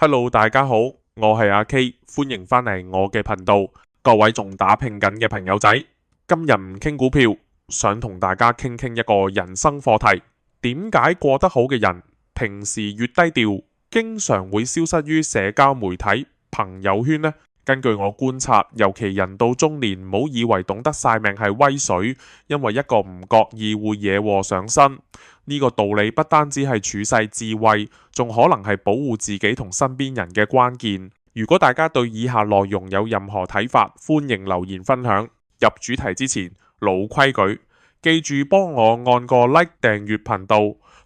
Hello，大家好，我係阿 K，歡迎返嚟我嘅頻道。各位仲打拼緊嘅朋友仔，今日唔傾股票，想同大家傾傾一個人生課題。點解過得好嘅人平時越低調，經常會消失於社交媒體、朋友圈呢？根據我觀察，尤其人到中年，唔好以為懂得晒命係威水，因為一個唔覺意會惹禍上身。呢個道理不單止係處世智慧，仲可能係保護自己同身邊人嘅關鍵。如果大家對以下內容有任何睇法，歡迎留言分享。入主題之前，老規矩，記住幫我按個 like 訂閱頻道，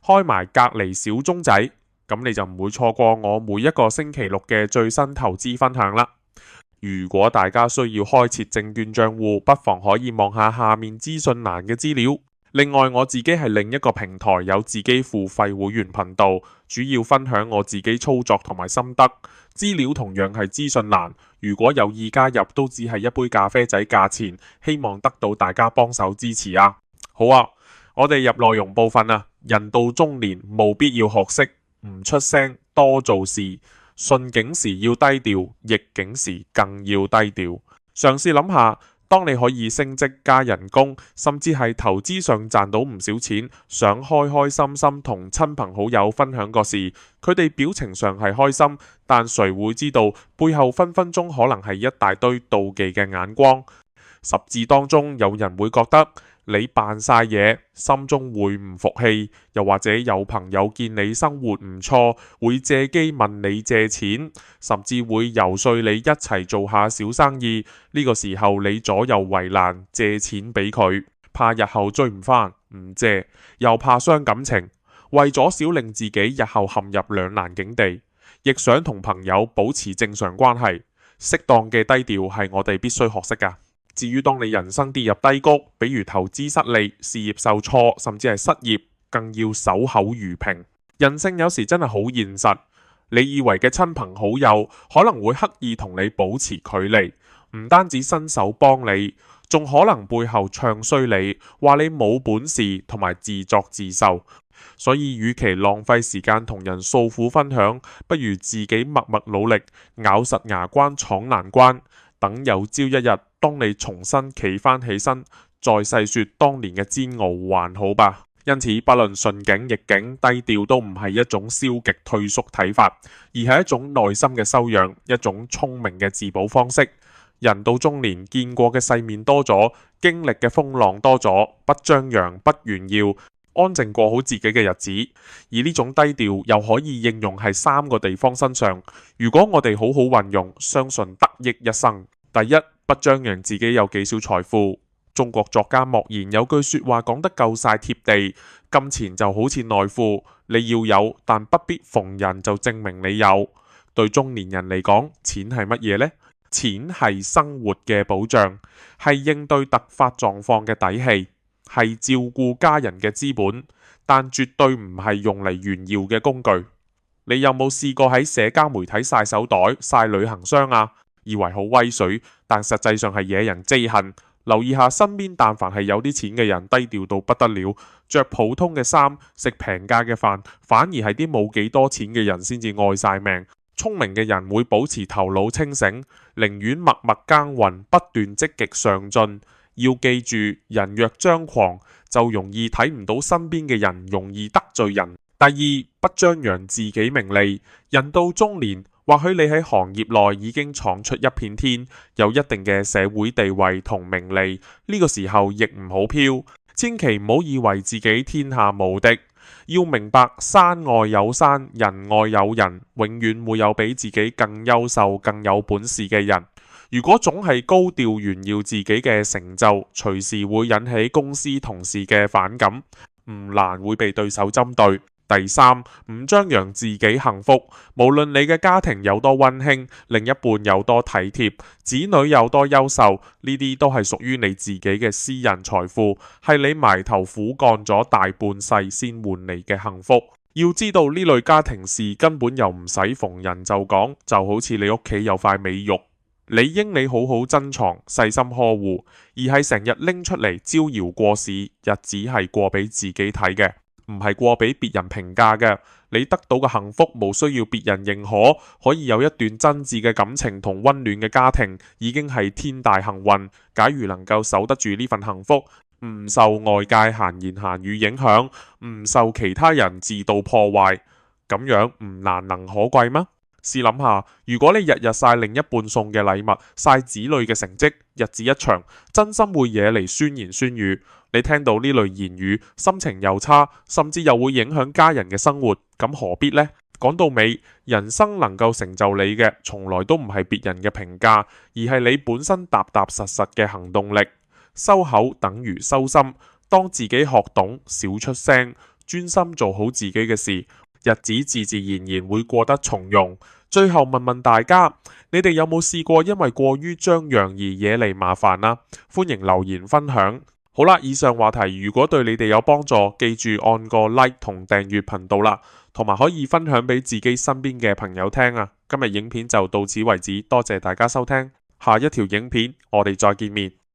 開埋隔離小鐘仔，咁你就唔會錯過我每一個星期六嘅最新投資分享啦。如果大家需要開設證券賬戶，不妨可以望下面資訊欄嘅資料。另外，我自己係另一個平台有自己付費會員頻道，主要分享我自己操作同埋心得。資料同樣係資訊欄，如果有意加入，都只係一杯咖啡仔價錢，希望得到大家幫手支持啊！好啊，我哋入內容部分啊。人到中年，務必要學識唔出聲，多做事。順境時要低調，逆境時更要低調。嘗試諗下，當你可以升職加人工，甚至係投資上賺到唔少錢，想開開心心同親朋好友分享個事，佢哋表情上係開心，但誰會知道背後分分鐘可能係一大堆妒忌嘅眼光。十字當中有人會覺得你扮晒嘢，心中會唔服氣，又或者有朋友見你生活唔錯，會借機問你借錢，甚至會游說你一齊做下小生意。呢個時候你左右為難，借錢俾佢，怕日後追唔返，唔借，又怕傷感情，為咗少令自己日後陷入兩難境地，亦想同朋友保持正常關係。適當嘅低調係我哋必須學識㗎。至於當你人生跌入低谷，比如投資失利、事業受挫，甚至係失業，更要守口如瓶。人性有時真係好現實，你以為嘅親朋好友可能會刻意同你保持距離，唔單止伸手幫你，仲可能背後唱衰你，話你冇本事同埋自作自受。所以與其浪費時間同人訴苦分享，不如自己默默努力，咬實牙關闖難關。等有朝一日，當你重新企返起身，再細說當年嘅煎熬，還好吧。因此，不論順境逆境，低調都唔係一種消極退縮睇法，而係一種內心嘅修養，一種聰明嘅自保方式。人到中年，見過嘅世面多咗，經歷嘅風浪多咗，不張揚，不炫耀，安靜過好自己嘅日子。而呢種低調又可以應用喺3個地方身上。如果我哋好好運用，相信得益一生。第一，不張揚自己有幾少財富。中國作家莫言有句說話講得夠晒貼地，金錢就好似內褲，你要有，但不必逢人就證明你有。對中年人嚟講，錢係乜嘢呢？錢係生活嘅保障，係應對突發狀況嘅底氣，係照顧家人嘅資本，但絕對唔係用嚟炫耀嘅工具。你有冇試過喺社交媒體晒手袋、晒旅行箱啊？以為好威水，但實際上係惹人憎恨。留意下身邊，但凡係有啲錢嘅人，低調到不得了，着普通嘅衫，食平價嘅飯，反而係啲冇幾多錢嘅人先至愛晒命。聰明嘅人會保持頭腦清醒，寧願默默耕耘，不斷積極上進。要記住，人若張狂，就容易睇唔到身邊嘅人，容易得罪人。第二，不張揚自己名利。人到中年，或許你喺行業內已經闖出一片天，有一定嘅社會地位同名利，呢個時候亦唔好飄，千祈唔好以為自己天下無敵。要明白，山外有山，人外有人，永遠會有比自己更優秀、更有本事嘅人。如果總係高調炫耀自己嘅成就，隨時會引起公司同事嘅反感，唔難會被對手針對。第三，唔張揚自己幸福。無論你嘅家庭有多溫馨，另一半有多體貼，子女有多優秀，呢啲都係屬於你自己嘅私人財富，係你埋頭苦幹咗大半世先換嚟嘅幸福。要知道呢類家庭事根本又唔使逢人就講，就好似你屋企有塊美玉，理應你好好珍藏、細心呵護，而係成日拎出嚟招搖過市，日子係過俾自己睇嘅。唔係過俾別人評價嘅。你得到嘅幸福，無需要別人認可，可以有一段真摯嘅感情同溫暖嘅家庭，已經係天大幸運。假如能夠守得住呢份幸福，唔受外界閒言閒語影響，唔受其他人自導破壞，咁樣唔難能可貴嗎？試諗下，如果你日日晒另一半送嘅禮物，晒子女嘅成績，日子一長，真心會惹嚟酸言酸語。你聽到呢類言語，心情又差，甚至又會影響家人嘅生活，咁何必呢？講到尾，人生能夠成就你嘅，從來都唔係別人嘅評價，而係你本身踏踏實實嘅行動力。收口等於收心，當自己學懂少出聲，專心做好自己嘅事，日子自自然然會過得從容。最後問問大家，你哋有冇試過因為過於張揚而惹嚟麻煩啊？歡迎留言分享。好啦，以上話題如果對你哋有幫助，記住按個 like 同訂閱頻道啦，同埋可以分享俾自己身邊嘅朋友聽啊。今日影片就到此為止，多謝大家收聽，下一條影片我哋再見面。